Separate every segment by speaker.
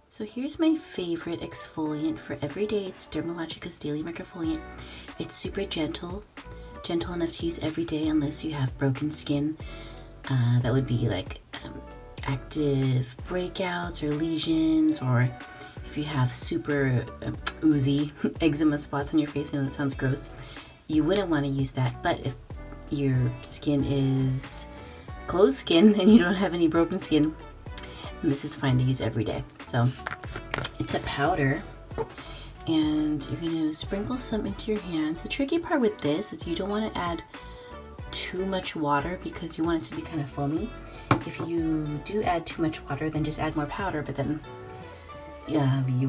Speaker 1: So here's my favorite exfoliant for every day. It's Dermalogica's Daily Microfoliant. It's super gentle enough to use every day unless you have broken skin. That would be like active breakouts or lesions, or if you have super oozy eczema spots on your face. I know that sounds gross. You wouldn't want to use that, but if your skin is closed skin and you don't have any broken skin, this is fine to use every day. So it's a powder, and you're going to sprinkle some into your hands. The tricky part with this is you don't want to add too much water because you want it to be kind of foamy. If you do add too much water, then just add more powder, but then you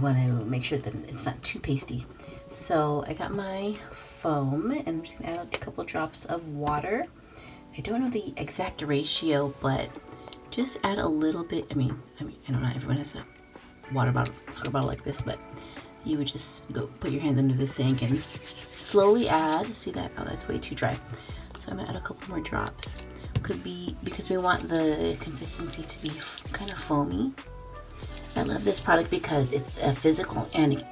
Speaker 1: want to make sure that it's not too pasty. So I got my foam, and I'm just going to add a couple drops of water. I don't know the exact ratio, but just add a little bit. I mean, I know not everyone has a water bottle, square bottle like this, but you would just go put your hand under the sink and slowly add. See that? Oh, that's way too dry. So I'm gonna add a couple more drops. Could be because we want the consistency to be kind of foamy. I love this product because it's a physical and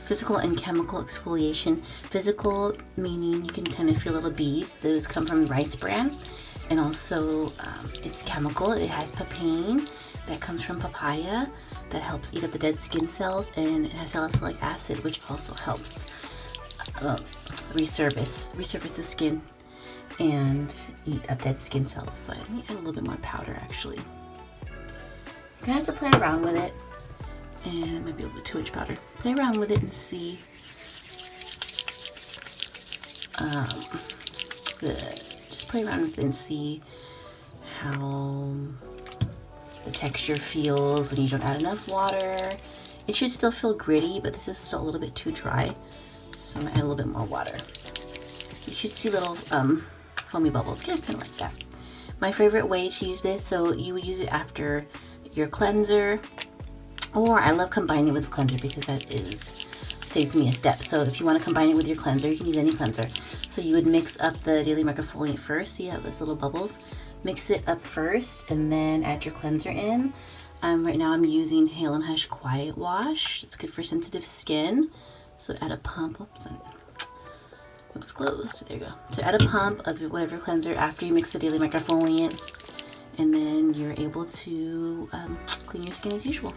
Speaker 1: physical and chemical exfoliation. Physical meaning you can kind of feel little beads. Those come from Rice Bran. And also it's chemical. It has papain that comes from papaya that helps eat up the dead skin cells, and it has salicylic acid, which also helps resurface the skin and eat up dead skin cells. So let me add a little bit more powder actually. You're gonna have to play around with it, and it might be a little bit too much powder. Play around with it and see just play around with it and see how the texture feels when you don't add enough water. It should still feel gritty, but this is still a little bit too dry, so I'm gonna add a little bit more water. You should see little foamy bubbles, kind of like that. My favorite way to use this, so you would use it after your cleanser, or I love combining it with the cleanser because that saves me a step. So if you want to combine it with your cleanser, you can use any cleanser. So you would mix up the Daily Microfoliant first. See how those little bubbles? Mix it up first and then add your cleanser in. Right now I'm using Hale and Hush Quiet Wash. It's good for sensitive skin. So add a pump. Oops, it was closed. There you go. So add a pump of whatever cleanser after you mix the Daily Microfoliant, and then you're able to clean your skin as usual.